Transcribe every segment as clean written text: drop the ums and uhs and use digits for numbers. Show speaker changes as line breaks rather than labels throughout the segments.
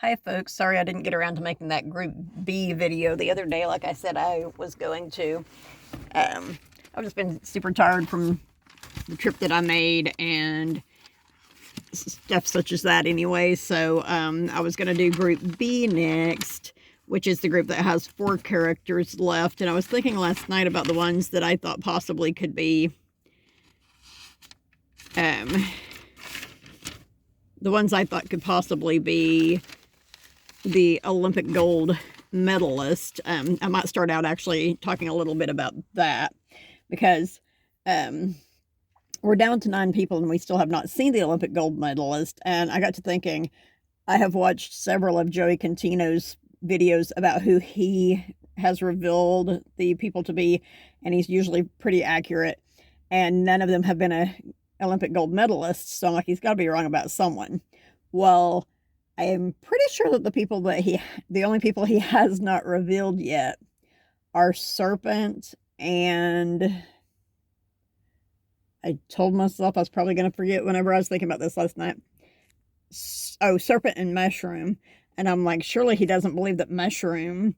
Hi folks, sorry I didn't get around to making that group B video the other day like I said I was going to. I've just been super tired from the trip that I made and stuff such as that anyway, so I was going to do group B next, which is the group that has 4 characters left, and I was thinking last night about the ones that I thought possibly could be the ones I thought could possibly be the Olympic gold medalist. I might start out actually talking a little bit about that because we're down to 9 people and we still have not seen the Olympic gold medalist. And I got to thinking, I have watched several of Joey Contino's videos about who he has revealed the people to be, and he's usually pretty accurate. And none of them have been a Olympic gold medalist, so I'm like, he's got to be wrong about someone. Well, I am pretty sure that the only people he has not revealed yet are Serpent, and I told myself I was probably going to forget whenever I was thinking about this last night. Oh, Serpent and Mushroom. And I'm like, surely he doesn't believe that Mushroom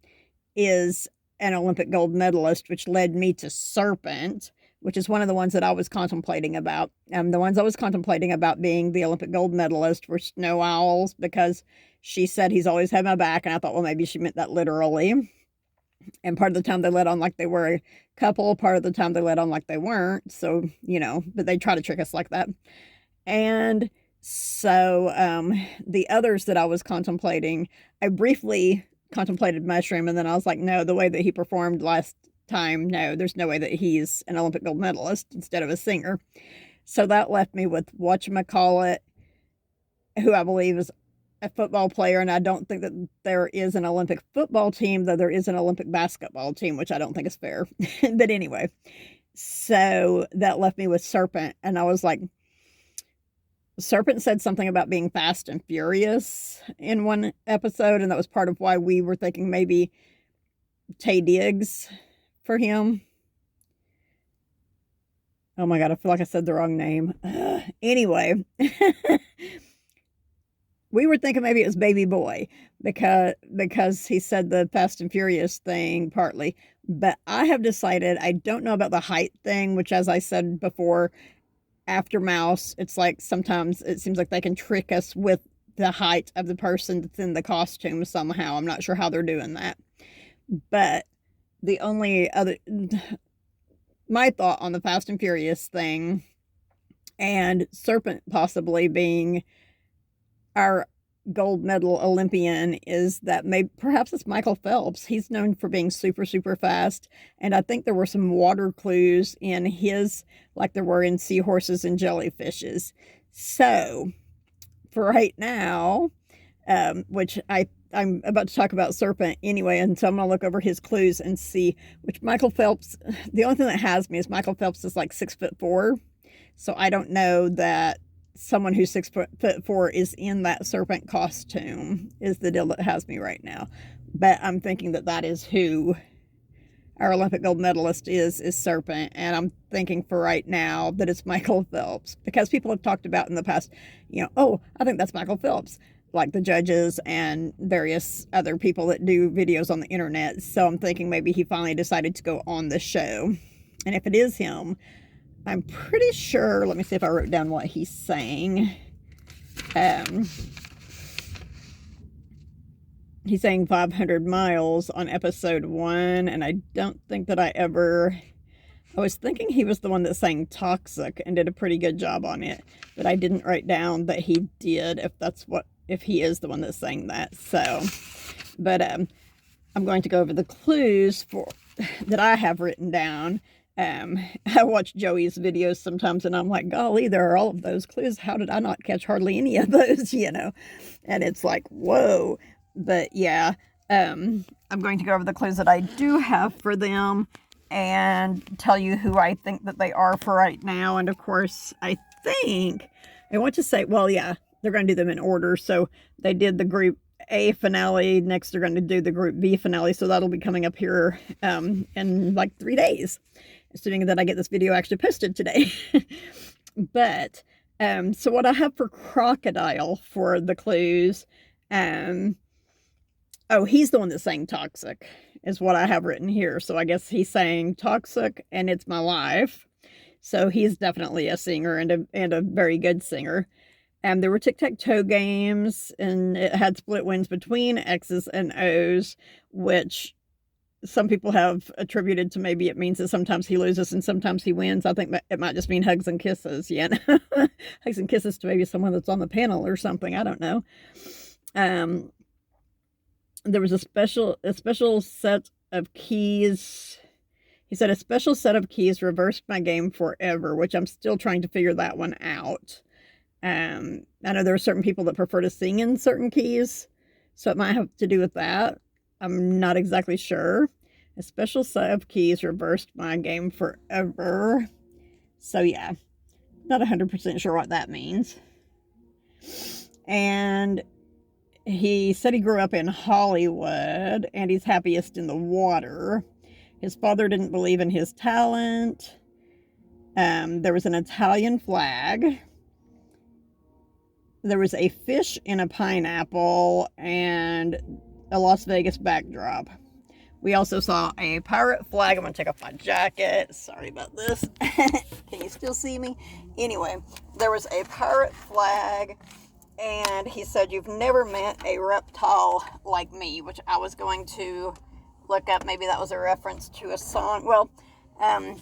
is an Olympic gold medalist, which led me to Serpent, which is one of the ones that I was contemplating about. The ones I was contemplating about being the Olympic gold medalist were Snow Owls, because she said he's always had my back, and I thought, well, maybe she meant that literally. And part of the time they let on like they were a couple, part of the time they let on like they weren't. So, but they try to trick us like that. And so the others that I was contemplating, I briefly contemplated Mushroom, and then I was like, no, the way that he performed last time, no, there's no way that he's an Olympic gold medalist instead of a singer. So that left me with whatchamacallit, who I believe is a football player, and I don't think that there is an Olympic football team, though there is an Olympic basketball team, which I don't think is fair. But anyway, so that left me with Serpent, and I was like, Serpent said something about being fast and furious in one episode, and that was part of why we were thinking maybe Taye Diggs for him. Oh my God, I feel like I said the wrong name. Anyway, we were thinking maybe it was Baby Boy because he said the Fast and Furious thing partly. But I have decided I don't know about the height thing, which, as I said before, after Mouse, it's like sometimes it seems like they can trick us with the height of the person that's in the costume somehow. I'm not sure how they're doing that. But the only other, my thought on the Fast and Furious thing and Serpent possibly being our gold medal Olympian is that perhaps it's Michael Phelps. He's known for being super, super fast. And I think there were some water clues in his, like there were in seahorses and jellyfishes. So for right now, which I'm about to talk about Serpent anyway, and so I'm going to look over his clues and see which Michael Phelps, the only thing that has me is Michael Phelps is like 6'4". So I don't know that someone who's 6'4" is in that Serpent costume is the deal that has me right now. But I'm thinking that is who our Olympic gold medalist is Serpent. And I'm thinking for right now that it's Michael Phelps, because people have talked about in the past, oh, I think that's Michael Phelps, like the judges and various other people that do videos on the internet. So I'm thinking maybe he finally decided to go on the show. And if it is him, I'm pretty sure, let me see if I wrote down what he's saying. He's saying 500 miles on episode 1, and I don't think that I was thinking he was the one that sang Toxic and did a pretty good job on it, but I didn't write down that he did, if he is the one that sang that. So, but I'm going to go over the clues that I have written down. I watch Joey's videos sometimes and I'm like, golly, there are all of those clues. How did I not catch hardly any of those, And it's like, whoa. But yeah, I'm going to go over the clues that I do have for them and tell you who I think that they are for right now. And of course, I want to say, well, yeah, they're going to do them in order. So they did the group A finale. Next, they're going to do the group B finale. So that'll be coming up here in like 3 days, assuming that I get this video actually posted today. But so what I have for Crocodile for the clues Um, oh, he's the one that's saying toxic, is what I have written here. So I guess he's saying toxic and it's my life. So he's definitely a singer and a very good singer. And there were tic-tac-toe games, and it had split wins between X's and O's, which some people have attributed to maybe it means that sometimes he loses and sometimes he wins. I think it might just mean hugs and kisses, yeah. Hugs and kisses to maybe someone that's on the panel or something. I don't know. There was a special set of keys. He said a special set of keys reversed my game forever, which I'm still trying to figure that one out. I know there are certain people that prefer to sing in certain keys, so it might have to do with that. I'm not exactly sure. A special set of keys reversed my game forever. So yeah, not 100% sure what that means. And he said he grew up in Hollywood and he's happiest in the water. His father didn't believe in his talent. There was an Italian flag. There was a fish in a pineapple and a Las Vegas backdrop. We also saw a pirate flag. I'm going to take off my jacket. Sorry about this. Can you still see me? Anyway, there was a pirate flag, and he said, "You've never met a reptile like me," which I was going to look up. Maybe that was a reference to a song. Well,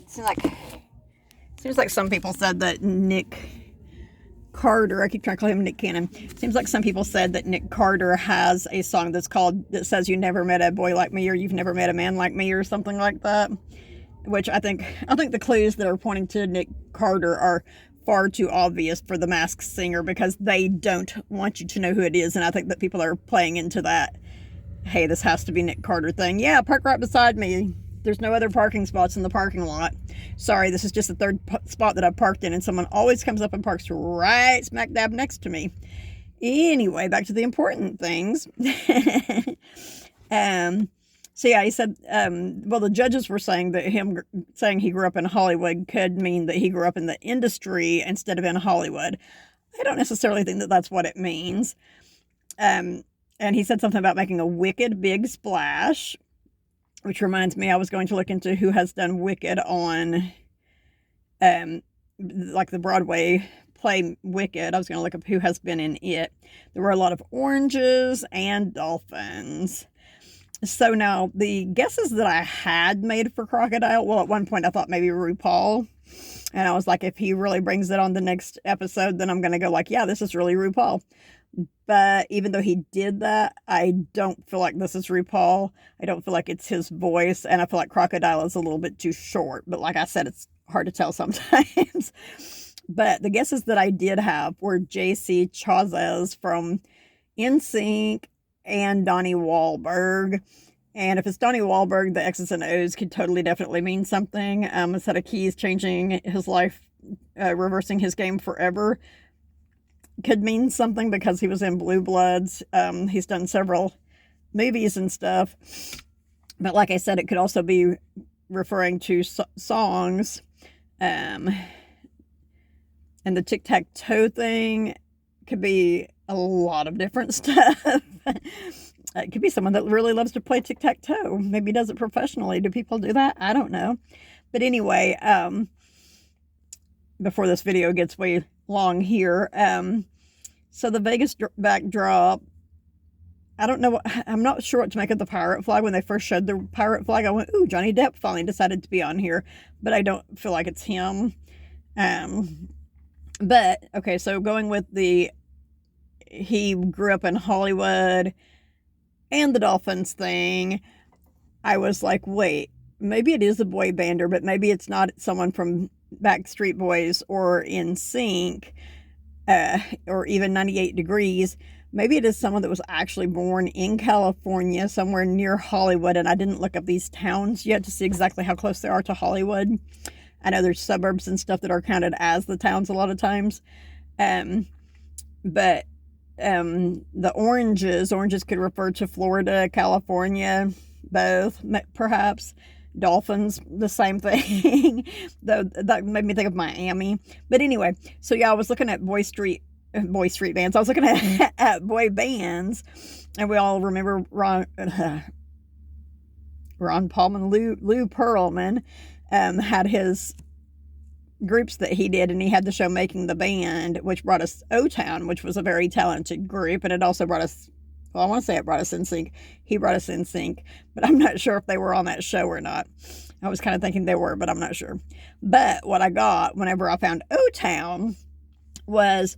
seems like some people said that Nick Carter, I keep trying to call him Nick Cannon. Seems like some people said that Nick Carter has a song that says "You never met a boy like me," or "You've never met a man like me," or something like that. Which I think the clues that are pointing to Nick Carter are far too obvious for The Masked Singer, because they don't want you to know who it is, and I think that people are playing into that, hey, this has to be Nick Carter thing. Yeah, park right beside me. There's no other parking spots in the parking lot. Sorry, this is just the third spot that I've parked in, and someone always comes up and parks right smack dab next to me. Anyway, back to the important things. So yeah, he said, well, the judges were saying that him saying he grew up in Hollywood could mean that he grew up in the industry instead of in Hollywood. I don't necessarily think that that's what it means. And he said something about making a wicked big splash, which reminds me, I was going to look into who has done Wicked on, like the Broadway play Wicked. I was going to look up who has been in it. There were a lot of oranges and dolphins. So now the guesses that I had made for Crocodile, well, at one point I thought maybe RuPaul. And I was like, if he really brings it on the next episode, then I'm going to go like, yeah, this is really RuPaul. But even though he did that, I don't feel like this is RuPaul. I don't feel like it's his voice. And I feel like Crocodile is a little bit too short. But like I said, it's hard to tell sometimes. But the guesses that I did have were JC Chazes from NSYNC and Donnie Wahlberg. And if it's Donnie Wahlberg, the X's and O's could totally definitely mean something. A set of keys changing his life, reversing his game forever, could mean something because he was in Blue Bloods. He's done several movies and stuff. But like I said, it could also be referring to songs. And the tic-tac-toe thing could be a lot of different stuff. It could be someone that really loves to play tic-tac-toe. Maybe does it professionally. Do people do that? I don't know. But anyway, before this video gets way long here, so the Vegas backdrop, I don't know, I'm not sure what to make of the pirate flag. When they first showed the pirate flag, I went, ooh, Johnny Depp finally decided to be on here. But I don't feel like it's him. But, okay, so going with he grew up in Hollywood and the Dolphins thing, I was like, wait, maybe it is a boy bander, but maybe it's not someone from Backstreet Boys or NSYNC, or even 98 Degrees. Maybe it is someone that was actually born in California, somewhere near Hollywood, and I didn't look up these towns yet to see exactly how close they are to Hollywood. I know there's suburbs and stuff that are counted as the towns a lot of times. But the oranges could refer to Florida, California, both, perhaps. Dolphins, the same thing. Though that made me think of Miami. But anyway, so yeah, I was looking at Boy Street boy street bands. I was looking at boy bands, and we all remember Ron Paulman, Lou Pearlman, had his groups that he did, and he had the show Making the Band, which brought us O-Town, which was a very talented group, and it also brought us, well, I want to say it brought us NSYNC. He brought us NSYNC, but I'm not sure if they were on that show or not. I was kind of thinking they were, but I'm not sure. But what I got whenever I found O-Town was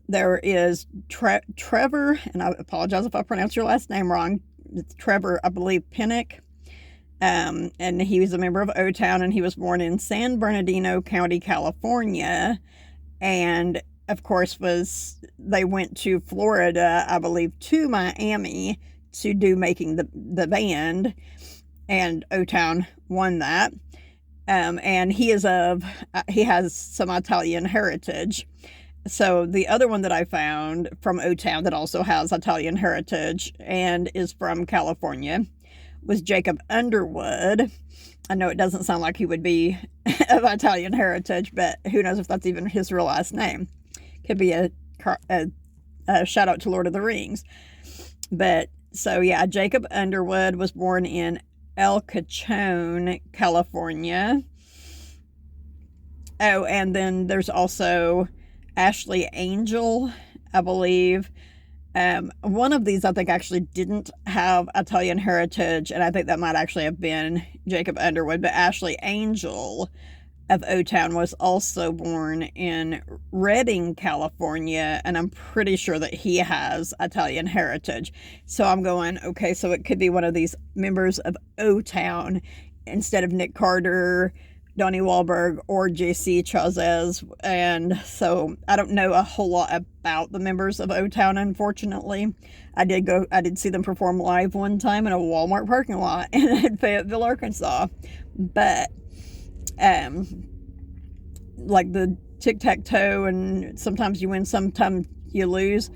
there is Trevor, and I apologize if I pronounce your last name wrong. It's Trevor, I believe, Pinnock. And he was a member of O-Town, and he was born in San Bernardino County, California. And of course, they went to Florida, I believe, to Miami to do Making the Band, and O-Town won that. And he has some Italian heritage. So the other one that I found from O-Town that also has Italian heritage and is from California was Jacob Underwood. I know it doesn't sound like he would be of Italian heritage, but who knows if that's even his real last name. Could be a shout out to Lord of the Rings. But so yeah, Jacob Underwood was born in El Cajon, California. Oh, and then there's also Ashley Angel, I believe. One of these I think actually didn't have Italian heritage, and I think that might actually have been Jacob Underwood, but Ashley Angel of O-Town was also born in Redding, California, and I'm pretty sure that he has Italian heritage. So I'm going, okay, so it could be one of these members of O-Town instead of Nick Carter, Donnie Wahlberg, or JC Chazez. And so I don't know a whole lot about the members of O-Town, unfortunately. I did see them perform live one time in a Walmart parking lot in Fayetteville, Arkansas. But like the tic-tac-toe and sometimes you win, sometimes you lose,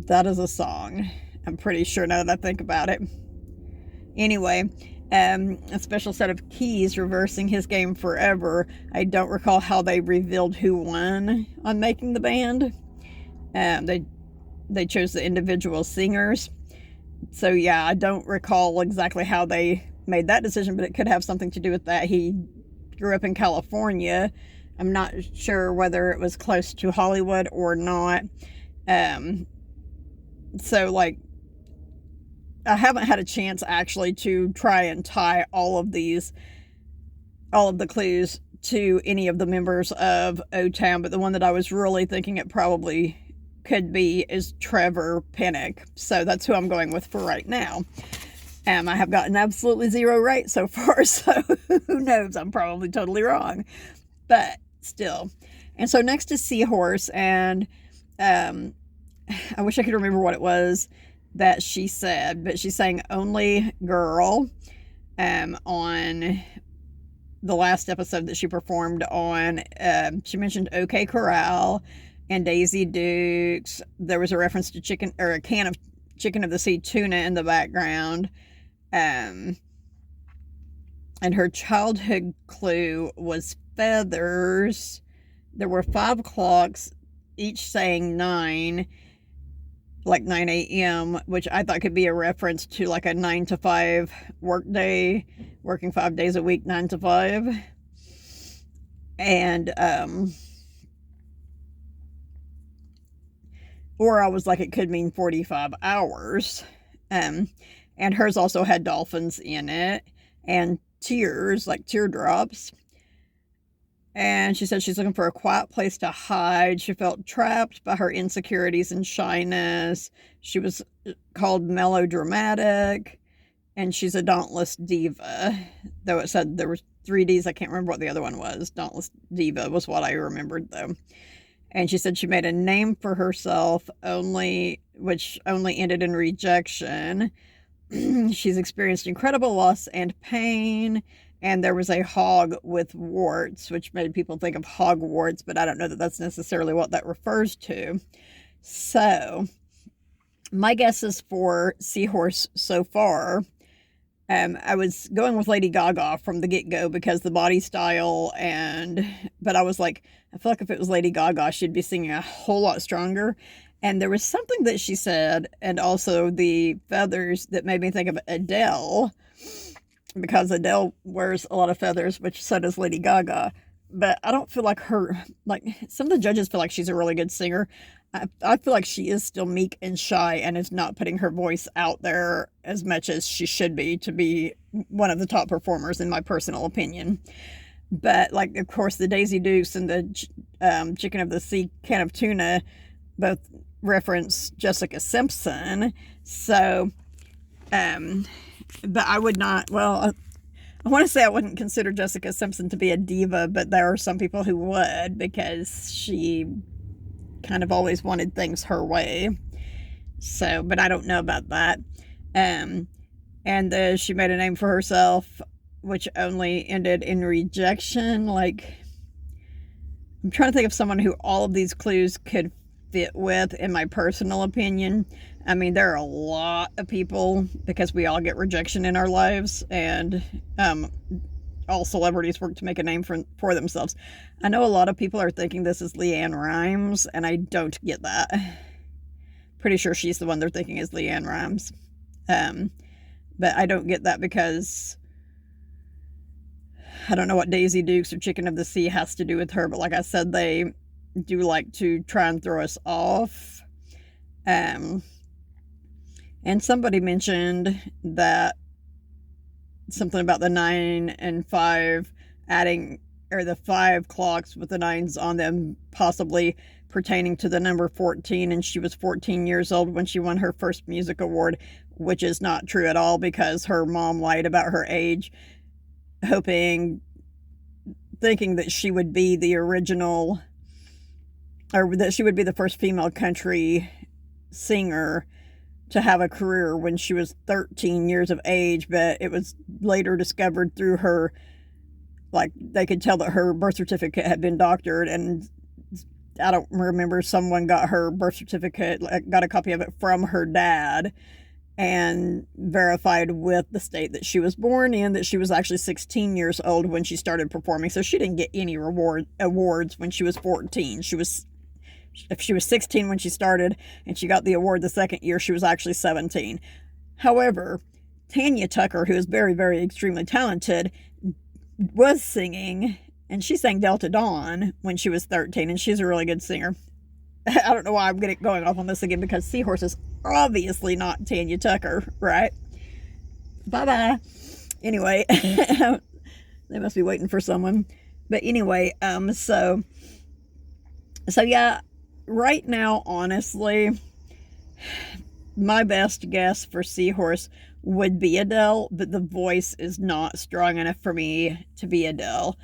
that is a song, I'm pretty sure, now that I think about it. Anyway, a special set of keys reversing his game forever. I don't recall how they revealed who won on Making the Band. They chose the individual singers. So yeah, I don't recall exactly how they made that decision, but it could have something to do with that. He grew up in California. I'm not sure whether it was close to Hollywood or not. So like, I haven't had a chance actually to try and tie all of the clues to any of the members of O-Town, but the one that I was really thinking it probably could be is Trevor Pinnock. So that's who I'm going with for right now. I have gotten absolutely 0 right so far, so who knows? I'm probably totally wrong, but still. And so next is Seahorse, and I wish I could remember what it was that she said, but she sang Only Girl on the last episode that she performed on. She mentioned OK Corral and Daisy Dukes. There was a reference to chicken, or a can of Chicken of the Sea tuna in the background. And her childhood clue was feathers. There were 5 clocks, each saying 9, like 9 a.m., which I thought could be a reference to like a 9 to 5 work day, working 5 days a week, 9 to 5. And, or I was like, it could mean 45 hours. And hers also had dolphins in it and tears, like teardrops. And she said she's looking for a quiet place to hide. She felt trapped by her insecurities and shyness. She was called melodramatic, and she's a dauntless diva. Though it said there were 3 Ds, I can't remember what the other one was. Dauntless diva was what I remembered, though. And she said she made a name for herself, which only ended in rejection. She's experienced incredible loss and pain, and there was a hog with warts, which made people think of Hogwarts, but I don't know that that's necessarily what that refers to. So my guesses for Seahorse so far I was going with Lady Gaga from the get-go because the body style, but I was like, I feel like if it was Lady Gaga, she'd be singing a whole lot stronger. And there was something that she said, and also the feathers, that made me think of Adele, because Adele wears a lot of feathers, which so does Lady Gaga. But I don't feel like like some of the judges feel like she's a really good singer. I feel like she is still meek and shy and is not putting her voice out there as much as she should be to be one of the top performers, in my personal opinion. But, like, of course, the Daisy Dukes and the Chicken of the Sea can of tuna both reference Jessica Simpson. So, but I would not, well, I want to say I wouldn't consider Jessica Simpson to be a diva, but there are some people who would, because she kind of always wanted things her way. So, but I don't know about that. And she made a name for herself, which only ended in rejection. Like, I'm trying to think of someone who all of these clues could fit with, in my personal opinion. I mean, there are a lot of people, because we all get rejection in our lives, and all celebrities work to make a name for themselves. I know a lot of people are thinking this is Leanne Rimes, and I don't get that. Pretty sure she's the one they're thinking is Leanne Rimes. But I don't get that, because I don't know what Daisy Dukes or Chicken of the Sea has to do with her, but like I said, they do like to try and throw us off. And somebody mentioned that something about the 9 and 5 adding, or the 5 clocks with the 9s on them, possibly pertaining to the number 14, and she was 14 years old when she won her first music award, which is not true at all, because her mom lied about her age, thinking that she would be the original, or that she would be the first female country singer to have a career when she was 13 years of age. But it was later discovered through her, like, they could tell that her birth certificate had been doctored, and I don't remember, someone got her birth certificate, like, got a copy of it from her dad, and verified with the state that she was born in that she was actually 16 years old when she started performing. So she didn't get any awards when she was 14. If she was 16 when she started and she got the award the second year, she was actually 17. However, Tanya Tucker, who is very, very extremely talented, was singing, and she sang Delta Dawn when she was 13, and she's a really good singer. I don't know why I'm going off on this again, because Seahorse is obviously not Tanya Tucker, right? Bye-bye. Anyway, they must be waiting for someone. But anyway, so yeah, right now, honestly, my best guess for Seahorse would be Adele, but the voice is not strong enough for me to be Adele.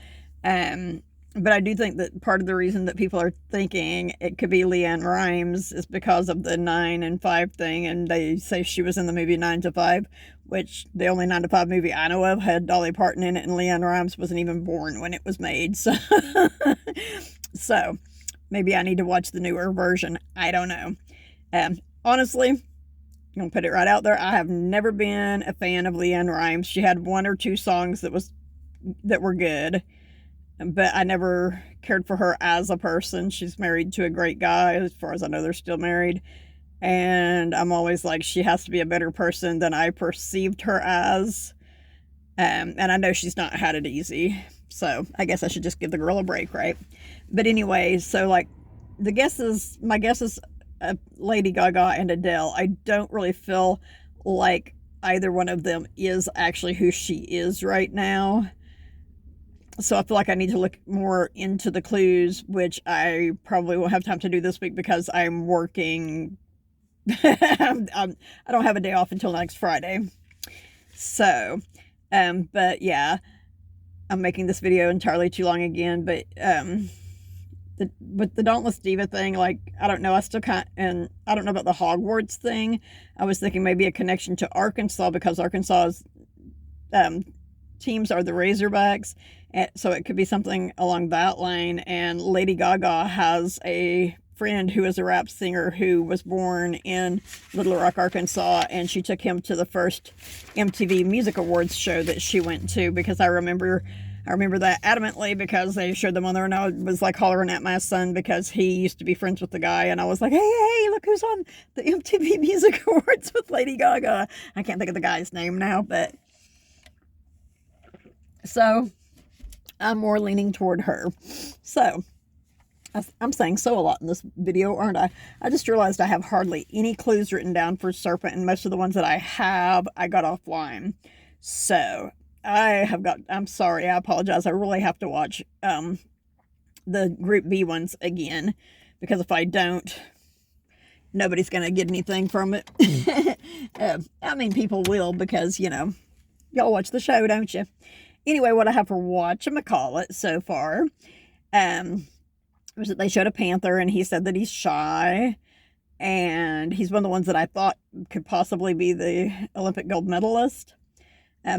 But I do think that part of the reason that people are thinking it could be Leanne Rimes is because of the 9 and 5 thing, and they say she was in the movie 9 to 5, which the only 9 to 5 movie I know of had Dolly Parton in it, and Leanne Rimes wasn't even born when it was made. So, so maybe I need to watch the newer version. I don't know. Honestly, I'm going to put it right out there, I have never been a fan of Leanne Rimes. She had 1 or 2 songs that were good, but I never cared for her as a person. She's married to a great guy. As far as I know, they're still married. And I'm always like, she has to be a better person than I perceived her as. And I know she's not had it easy. So I guess I should just give the girl a break, right? But anyway, so, like, my guess is Lady Gaga and Adele. I don't really feel like either one of them is actually who she is right now. So I feel like I need to look more into the clues, which I probably won't have time to do this week because I'm working. I don't have a day off until next Friday. So, but yeah, I'm making this video entirely too long again. But with the Dauntless Diva thing, like, I don't know. And I don't know about the Hogwarts thing. I was thinking maybe a connection to Arkansas, because Arkansas's teams are the Razorbacks. So it could be something along that line. And Lady Gaga has a friend who is a rap singer who was born in Little Rock, Arkansas, and she took him to the first MTV Music Awards show that she went to, because I remember that adamantly, because they showed them on there, and I was like hollering at my son because he used to be friends with the guy, and I was like, hey, look who's on the MTV Music Awards with Lady Gaga. I can't think of the guy's name now, but so I'm more leaning toward her. So I'm saying so a lot in this video, aren't I? I just realized I have hardly any clues written down for Serpent, and most of the ones that I have, I got offline. So I'm sorry, I apologize. I really have to watch the Group B ones again, because if I don't, nobody's going to get anything from it. I mean, people will, because, y'all watch the show, don't you? Anyway, what I have for whatchamacallit so far, was that they showed a panther, and he said that he's shy, and he's one of the ones that I thought could possibly be the Olympic gold medalist.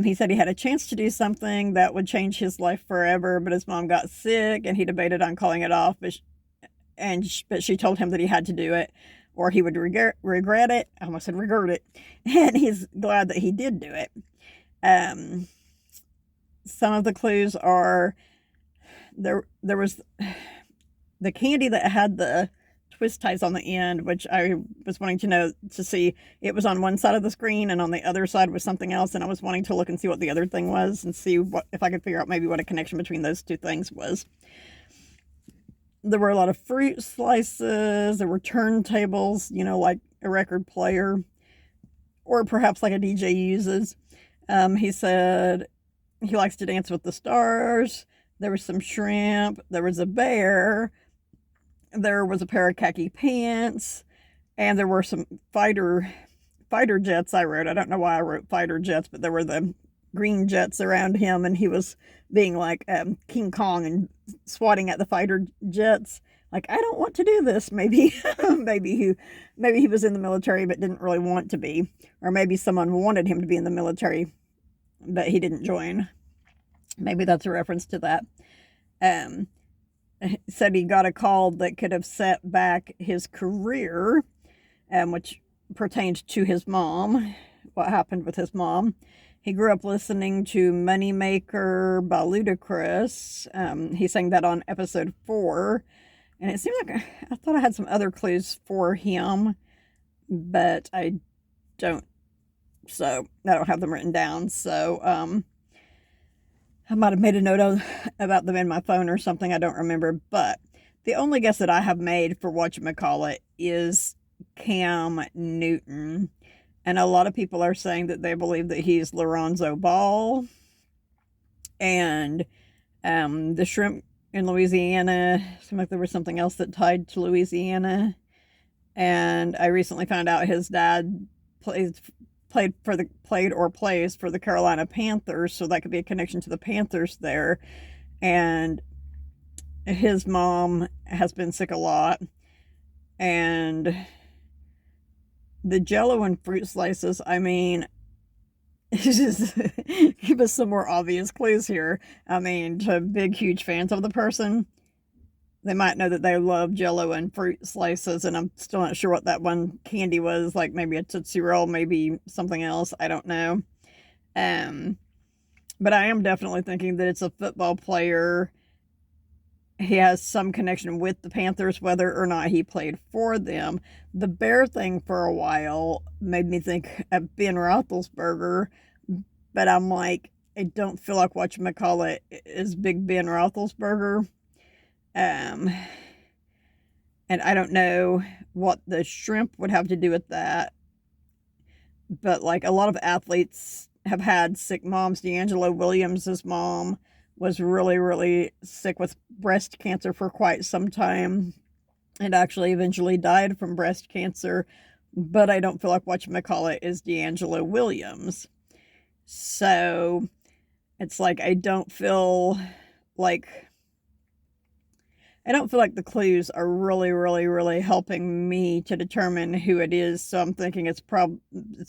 He said he had a chance to do something that would change his life forever, but his mom got sick, and he debated on calling it off, but she told him that he had to do it, or he would regret it. I almost said regret it. And he's glad that he did do it. Some of the clues are, there was the candy that had the twist ties on the end, which I was wanting to see. It was on one side of the screen, and on the other side was something else, and I was wanting to look and see what the other thing was, and see if I could figure out maybe what a connection between those two things was. There were a lot of fruit slices. There were turntables, like a record player, or perhaps like a DJ uses. He said he likes to dance with the stars. There was some shrimp. There was a bear. There was a pair of khaki pants, and there were some fighter jets I wrote. I don't know why I wrote fighter jets, but there were the green jets around him, and he was being like King Kong and swatting at the fighter jets. Like, I don't want to do this. Maybe he was in the military but didn't really want to be, or maybe someone wanted him to be in the military but he didn't join. Maybe that's a reference to that. Said he got a call that could have set back his career, which pertained to his mom, what happened with his mom. He grew up listening to Moneymaker by Ludacris. He sang that on episode 4. And it seemed like I thought I had some other clues for him, but I don't. So I don't have them written down. So I might have made a note about them in my phone or something. I don't remember. But the only guess that I have made for whatchamacallit is Cam Newton. And a lot of people are saying that they believe that he's Lorenzo Ball. And the shrimp in Louisiana, seemed like there was something else that tied to Louisiana. And I recently found out his dad plays for the Carolina Panthers, so that could be a connection to the Panthers there. And his mom has been sick a lot. And the Jell-O and fruit slices, I mean, just give us some more obvious clues here. I mean, to big, huge fans of the person, they might know that they love Jell-O and fruit slices, and I'm still not sure what that one candy was, like maybe a Tootsie Roll, maybe something else, I don't know. But I am definitely thinking that it's a football player. He has some connection with the Panthers, whether or not he played for them. The bear thing for a while made me think of Ben Roethlisberger, but I'm like, I don't feel like whatchamacallit is Big Ben Roethlisberger. And I don't know what the shrimp would have to do with that. But like a lot of athletes have had sick moms. D'Angelo Williams' mom was really, really sick with breast cancer for quite some time, and actually eventually died from breast cancer. But I don't feel like whatchamacallit is D'Angelo Williams. So it's like I don't feel like the clues are really, really, really helping me to determine who it is. So I'm thinking it's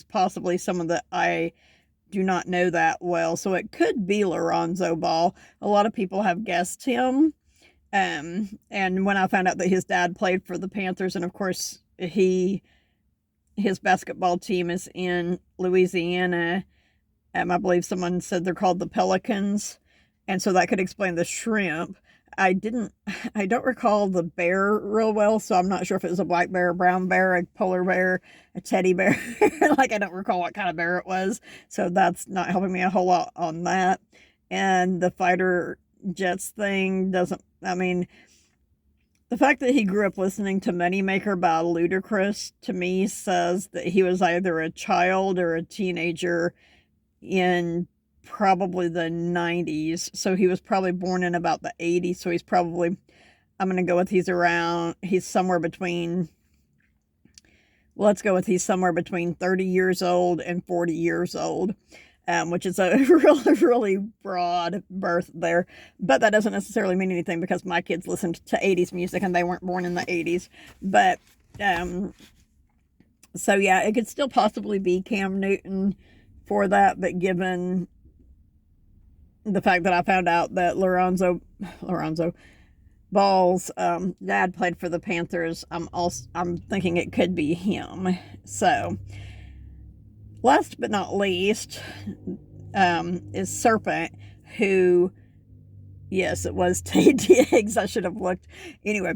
possibly someone that I do not know that well. So it could be Lorenzo Ball. A lot of people have guessed him. And when I found out that his dad played for the Panthers, and of course his basketball team is in Louisiana. I believe someone said they're called the Pelicans, and so that could explain the shrimp. I don't recall the bear real well, so I'm not sure if it was a black bear, a brown bear, a polar bear, a teddy bear. Like, I don't recall what kind of bear it was, so that's not helping me a whole lot on that. And the fighter jets thing doesn't, I mean, the fact that he grew up listening to Moneymaker by Ludacris, to me, says that he was either a child or a teenager in probably the 90s. So he was probably born in about the 80s. So he's probably, I'm going to go with he's somewhere between, well, let's go with he's somewhere between 30 years old and 40 years old. Which is a really, really broad berth there. But that doesn't necessarily mean anything because my kids listened to 80s music and they weren't born in the 80s. But, so yeah, it could still possibly be Cam Newton for that. But given the fact that I found out that Lorenzo Ball's dad played for the Panthers, I'm thinking it could be him. So, last but not least, is Serpent, who, yes, it was Tay Diggs. I should have looked. Anyway,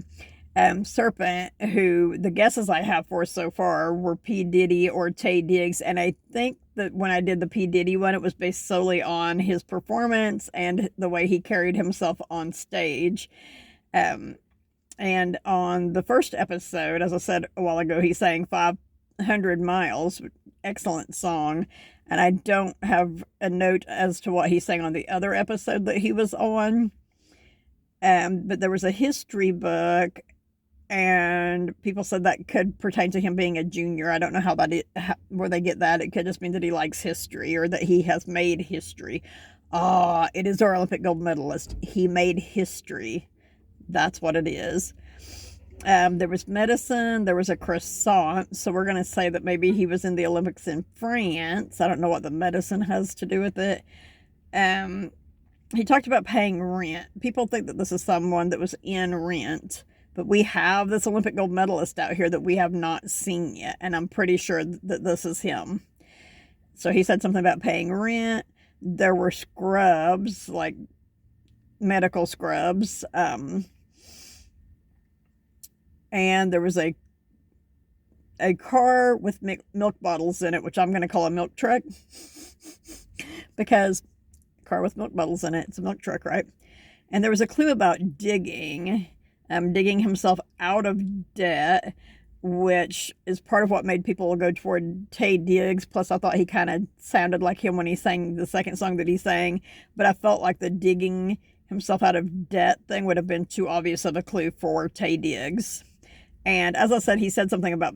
Serpent, who the guesses I have for so far were P. Diddy or Tay Diggs. And I think that when I did the P. Diddy one, it was based solely on his performance and the way he carried himself on stage. And on the first episode, as I said a while ago, he sang 500 Miles. Excellent song. And I don't have a note as to what he sang on the other episode that he was on. But there was a history book, and people said that could pertain to him being a junior. I don't know where they get that. It could just mean that he likes history or that he has made history. It is our Olympic gold medalist. He made history. That's what it is. There was medicine, there was a croissant, so we're going to say that maybe he was in the Olympics in France. I don't know what the medicine has to do with it. He talked about paying rent. People think that this is someone that was in Rent, but we have this Olympic gold medalist out here that we have not seen yet, and I'm pretty sure that this is him. So he said something about paying rent. There were scrubs, like medical scrubs, and there was a car with milk bottles in it, which I'm going to call a milk truck because car with milk bottles in it, it's a milk truck, right? And there was a clue about digging himself out of debt, which is part of what made people go toward Tay Diggs. Plus, I thought he kind of sounded like him when he sang the second song that he sang, but I felt like the digging himself out of debt thing would have been too obvious of a clue for Tay Diggs. And as I said, he said something about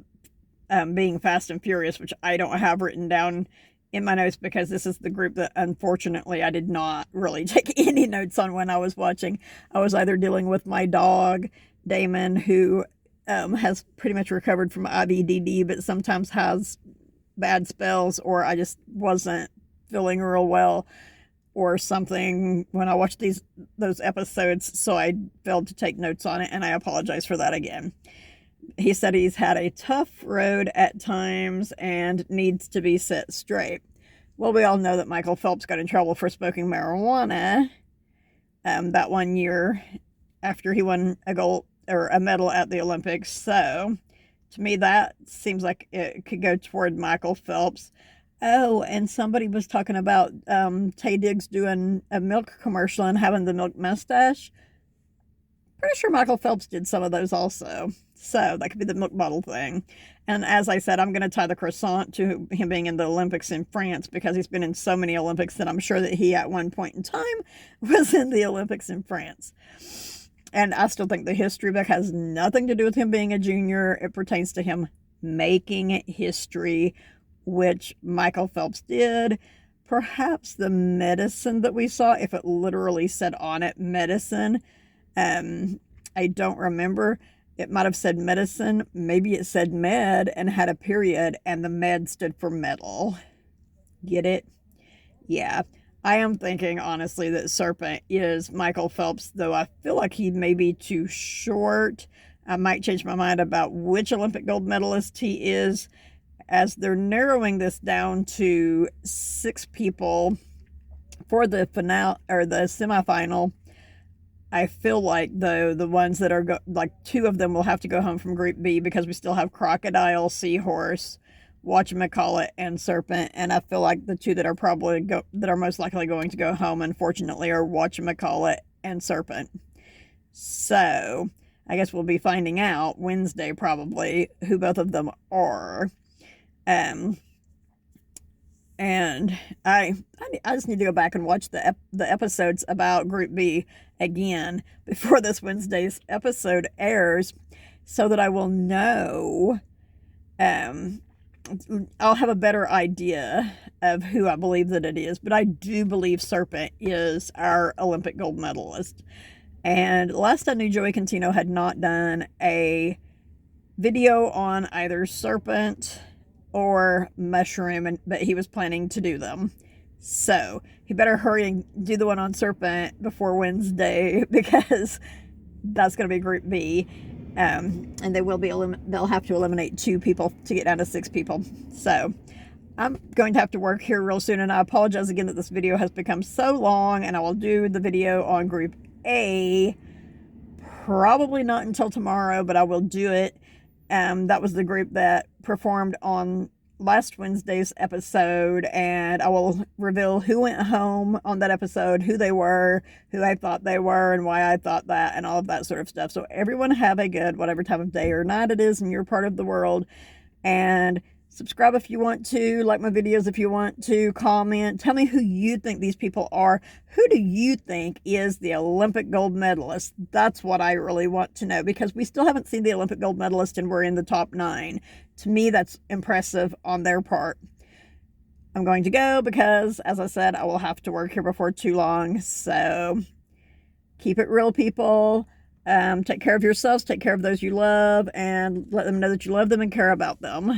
being Fast and Furious, which I don't have written down in my notes because this is the group that unfortunately I did not really take any notes on when I was watching. I was either dealing with my dog, Damon, who has pretty much recovered from IBDD, but sometimes has bad spells, or I just wasn't feeling real well or something when I watched those episodes, so I failed to take notes on it, and I apologize for that again. He said he's had a tough road at times and needs to be set straight. Well, we all know that Michael Phelps got in trouble for smoking marijuana that one year after he won a medal at the Olympics. So to me, that seems like it could go toward Michael Phelps. Oh, and somebody was talking about Tay Diggs doing a milk commercial and having the milk mustache. Pretty sure Michael Phelps did some of those also. So that could be the milk bottle thing. And as I said, I'm going to tie the croissant to him being in the Olympics in France because he's been in so many Olympics that I'm sure that he at one point in time was in the Olympics in France. And I still think the history book has nothing to do with him being a junior. It pertains to him making history, which Michael Phelps did. Perhaps the medicine that we saw, if it literally said on it medicine, I don't remember. It might have said medicine. Maybe it said med and had a period, and the med stood for medal. Get it? Yeah. I am thinking, honestly, that Serpent is Michael Phelps, though I feel like he may be too short. I might change my mind about which Olympic gold medalist he is, as they're narrowing this down to 6 people for the finale or the semifinal. I feel like, though, the ones that are like 2 of them will have to go home from Group B because we still have Crocodile, Seahorse, Whatchamacallit, and Serpent. And I feel like the 2 that are that are most likely going to go home, unfortunately, are Whatchamacallit and Serpent. So I guess we'll be finding out Wednesday probably who both of them are. Um, and I just need to go back and watch the episodes about Group B again before this Wednesday's episode airs, so that I will know. I'll have a better idea of who I believe that it is, but I do believe Serpent is our Olympic gold medalist. And last I knew, Joey Contino had not done a video on either Serpent or Mushroom, but he was planning to do them. So he better hurry and do the one on Serpent before Wednesday, because that's going to be Group B. And they'll have to eliminate 2 people to get down to 6 people. So I'm going to have to work here real soon, and I apologize again that this video has become so long, and I will do the video on Group A probably not until tomorrow, but I will do it. That was the group that performed on last Wednesday's episode, and I will reveal who went home on that episode, who they were, who I thought they were, and why I thought that, and all of that sort of stuff. So everyone have a good whatever time of day or night it is in your part of the world, and subscribe if you want to, like my videos if you want to, comment, tell me who you think these people are. Who do you think is the Olympic gold medalist? That's what I really want to know, because we still haven't seen the Olympic gold medalist and we're in the top 9. To me, that's impressive on their part. I'm going to go because, as I said, I will have to work here before too long. So keep it real, people. Take care of yourselves, take care of those you love, and let them know that you love them and care about them.